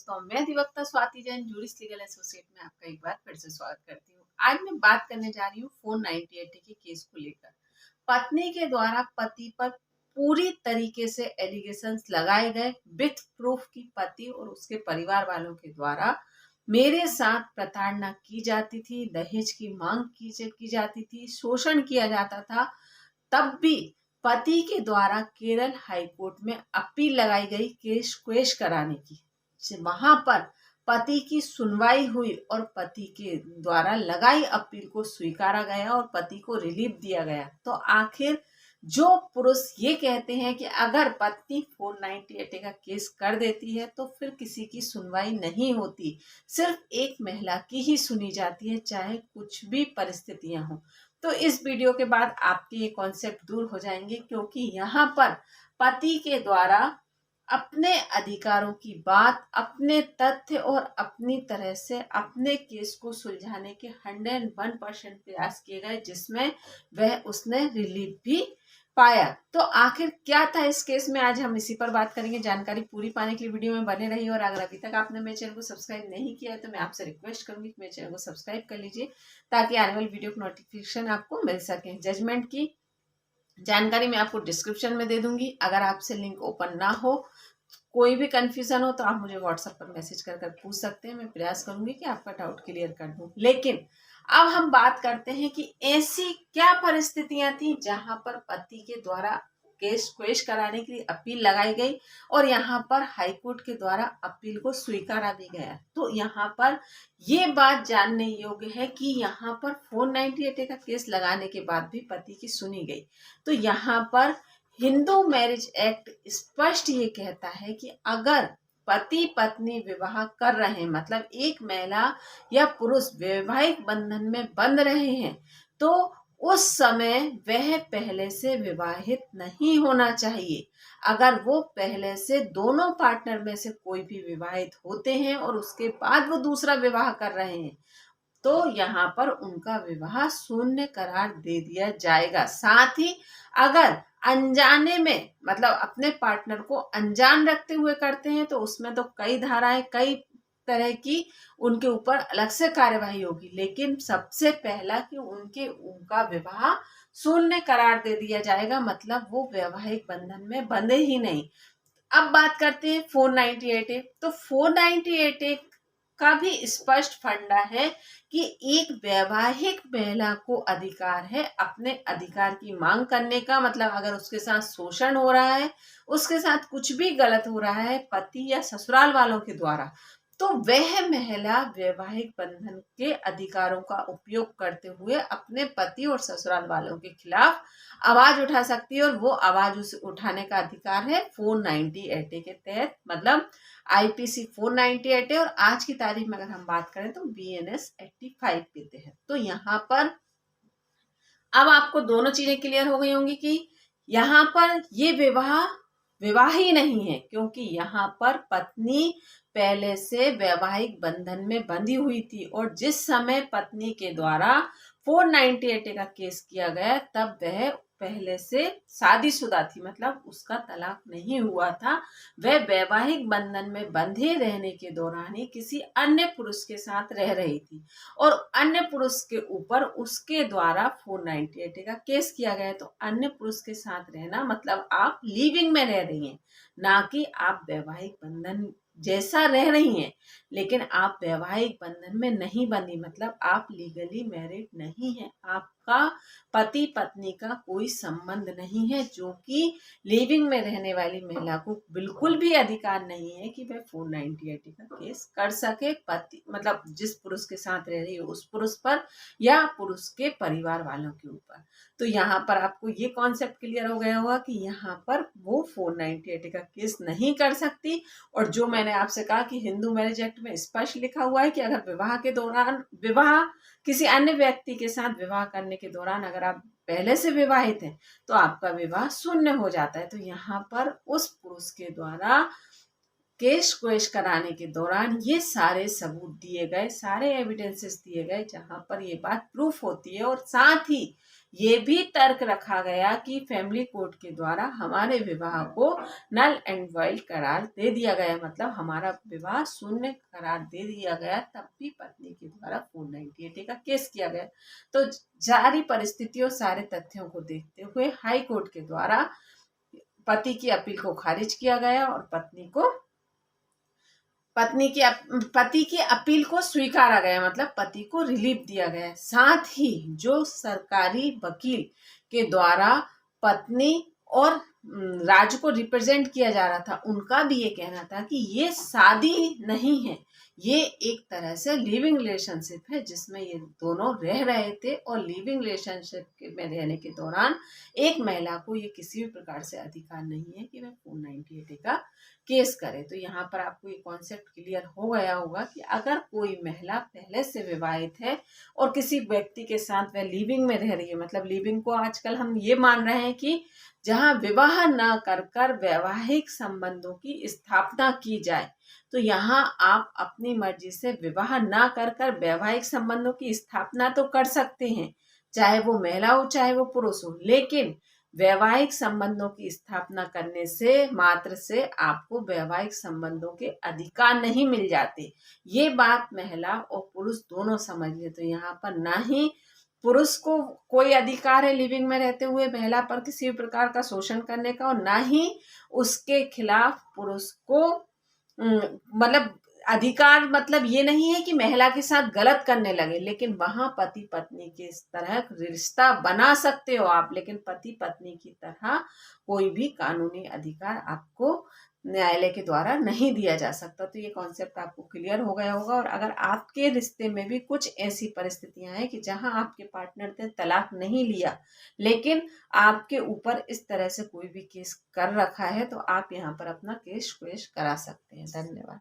दोस्तों, मैं अधिवक्ता Swati Jain juris legal associate में आपका एक बार फिर से स्वागत करती हूँ। आज मैं बात करने जा रही हूँ 498 के केस को लेकर। पत्नी के द्वारा पति पर पूरी तरीके से एलिगेशंस लगाए गए विथ प्रूफ की पति और उसके परिवार वालों के द्वारा मेरे साथ प्रताड़ना की जाती थी, दहेज की मांग की जाती थी, शोषण किया जाता था। तब भी पति के द्वारा केरल हाई कोर्ट में अपील लगाई गई केस क्वेश कराने की। वहां पर पति की सुनवाई हुई और पति के द्वारा लगाई अपील को स्वीकारा गया और पति को रिलीफ दिया गया। तो आखिर जो पुरुष ये कहते हैं कि अगर पत्नी 498 का केस कर देती है तो फिर किसी की सुनवाई नहीं होती, सिर्फ एक महिला की ही सुनी जाती है, चाहे कुछ भी परिस्थितियां हो। तो इस वीडियो के बाद आपके ये कॉन्सेप्ट दूर हो जाएंगे, क्योंकि यहाँ पर पति के द्वारा अपने अधिकारों की बात, अपने तथ्य और अपनी तरह से अपने केस को सुलझाने के 101% प्रयास किए गए, जिसमें वह उसने रिलीफ भी पाया। तो आखिर क्या था इस केस में, आज हम इसी पर बात करेंगे। जानकारी पूरी पाने के लिए वीडियो में बने रहिए और अगर अभी तक आपने मेरे चैनल को सब्सक्राइब नहीं किया है तो मैं आपसे रिक्वेस्ट करूंगी कि मेरे चैनल को सब्सक्राइब कर लीजिए, ताकि आने वाली वीडियो का नोटिफिकेशन आपको मिल सके। जजमेंट की जानकारी मैं आपको डिस्क्रिप्शन में दे दूंगी। अगर आपसे लिंक ओपन ना हो, कोई भी कंफ्यूजन हो तो आप मुझे व्हाट्सएप पर मैसेज कर पूछ सकते हैं। मैं प्रयास करूंगी कि आपका डाउट क्लियर कर दूं। लेकिन अब हम बात करते हैं कि ऐसी क्या परिस्थितियां थी जहां पर पति के द्वारा केस क्वेश कराने के लिए अपील लगाई गई और यहाँ पर हाईकोर्ट के द्वारा अपील को स्वीकारा भी गया। तो यहाँ पर ये बात जानने योग्य है कि यहाँ पर 498 का केस लगाने के बाद भी पति की सुनी गई। तो यहाँ पर हिंदू मैरिज एक्ट स्पष्ट ये कहता है कि अगर पति पत्नी विवाह कर रहे हैं, मतलब एक महिला या पुरुष वैवाहिक बंधन में बंध रहे हैं, तो उस समय वह पहले से विवाहित नहीं होना चाहिए। अगर वो पहले से दोनों पार्टनर में से कोई भी विवाहित होते हैं और उसके बाद वो दूसरा विवाह कर रहे हैं, तो यहाँ पर उनका विवाह शून्य करार दे दिया जाएगा। साथ ही अगर अनजाने में, मतलब अपने पार्टनर को अनजान रखते हुए करते हैं, तो उसमें तो कई धाराएं, कई तरह की उनके ऊपर अलग से कार्यवाही होगी। लेकिन सबसे पहला कि उनका विवाह शून्य करार दे दिया जाएगा, मतलब वो वैवाहिक बंधन में बंधे ही नहीं। अब बात करते हैं 498। तो 498 का भी स्पष्ट फंडा है कि एक वैवाहिक महिला को अधिकार है अपने अधिकार की मांग करने का। मतलब अगर उसके साथ शोषण हो रहा है, उसके साथ कुछ भी गलत हो रहा है पति या ससुराल वालों के द्वारा, तो वह महिला वैवाहिक बंधन के अधिकारों का उपयोग करते हुए अपने पति और ससुराल वालों के खिलाफ आवाज उठा सकती है। और वो आवाज उसे उठाने का अधिकार है 498 के तहत, मतलब आईपीसी 498 और आज की तारीख में अगर हम बात करें तो बीएनएस 85 के तहत। तो यहाँ पर अब आपको दोनों चीजें क्लियर हो गई होंगी कि यहाँ पर ये विवाह ही नहीं है, क्योंकि यहाँ पर पत्नी पहले से वैवाहिक बंधन में बंधी हुई थी और जिस समय पत्नी के द्वारा 498 का केस किया गया तब वह पहले से शादीशुदा थी, मतलब उसका तलाक नहीं हुआ था। वह वैवाहिक बंधन में बंधे रहने के दौरान ही किसी अन्य पुरुष के साथ रह रही थी और अन्य पुरुष के ऊपर उसके द्वारा 498 का केस किया गया। तो अन्य पुरुष के साथ रहना मतलब आप लिविंग में रह रही हैं, ना कि आप वैवाहिक बंधन जैसा रह रही हैं, लेकिन आप वैवाहिक बंधन में नहीं बंधी, मतलब आप लीगली मैरिड नहीं है। आपका पति पत्नी का कोई संबंध नहीं है, जो कि लिविंग में रहने वाली महिला को बिल्कुल भी अधिकार नहीं है कि वह 498 का केस कर सके पति, मतलब जिस पुरुष के साथ रह रही है उस पुरुष पर या पुरुष के परिवार वालों के ऊपर। तो यहाँ पर आपको ये कॉन्सेप्ट क्लियर हो गया होगा कि यहाँ पर वो 498 का केस नहीं कर सकती। और जो मैंने आपसे कहा कि हिंदू मैरिज एक्ट में स्पष्ट लिखा हुआ है कि अगर विवाह के दौरान, विवाह किसी अन्य व्यक्ति के साथ विवाह करने के दौरान अगर आप पहले से विवाहित हैं तो आपका विवाह शून्य हो जाता है। तो यहाँ पर उस पुरुष के द्वारा केस क्वेश कराने के दौरान ये सारे सबूत दिए गए, सारे एविडेंसेस दिए गए जहां पर ये बात प्रूफ होती है। और साथ ही ये भी तर्क रखा गया कि फैमिली कोर्ट के द्वारा हमारे विवाह को नल एंड वॉइड करार दे दिया गया, मतलब हमारा विवाह शून्य करार दे दिया गया, तब भी पत्नी के द्वारा 498A का केस किया गया। तो जारी परिस्थितियों, सारे तथ्यों को देखते हुए हाई कोर्ट के द्वारा पति की अपील को खारिज किया गया और पति की अपील को स्वीकारा गया, मतलब पति को रिलीफ दिया गया। साथ ही जो सरकारी वकील के द्वारा पत्नी और राजू को रिप्रेजेंट किया जा रहा था, उनका भी ये कहना था कि ये शादी नहीं है, ये एक तरह से लिविंग रिलेशनशिप है जिसमें ये दोनों रह रहे थे, और लिविंग रिलेशनशिप में रहने के दौरान एक महिला को ये किसी भी प्रकार से अधिकार नहीं है कि वह 498A का केस करे। तो यहाँ पर आपको ये कॉन्सेप्ट क्लियर हो गया होगा कि अगर कोई महिला पहले से विवाहित है और किसी व्यक्ति के साथ वह लिविंग में रह रही है, मतलब लिविंग को आजकल हम ये मान रहे हैं कि जहाँ विवाह न कर वैवाहिक संबंधों की स्थापना की जाए, तो यहाँ आप अपनी मर्जी से विवाह न कर वैवाहिक संबंधों की स्थापना तो कर सकते हैं, चाहे वो महिला हो चाहे वो पुरुष हो, लेकिन वैवाहिक संबंधों की स्थापना करने से मात्र से आपको वैवाहिक संबंधों के अधिकार नहीं मिल जाते। ये बात महिला और पुरुष दोनों समझ ले। तो यहाँ पर ना ही पुरुष को कोई अधिकार है लिविंग में रहते हुए महिला पर किसी भी प्रकार का शोषण करने का, और ना ही उसके खिलाफ पुरुष को मतलब अधिकार, मतलब ये नहीं है कि महिला के साथ गलत करने लगे, लेकिन वहां पति पत्नी के इस तरह रिश्ता बना सकते हो आप, लेकिन पति पत्नी की तरह कोई भी कानूनी अधिकार आपको न्यायालय के द्वारा नहीं दिया जा सकता। तो ये कॉन्सेप्ट आपको क्लियर हो गया होगा। और अगर आपके रिश्ते में भी कुछ ऐसी परिस्थितियां हैं कि जहां आपके पार्टनर ने तलाक नहीं लिया, लेकिन आपके ऊपर इस तरह से कोई भी केस कर रखा है, तो आप यहाँ पर अपना केस करा सकते हैं। धन्यवाद।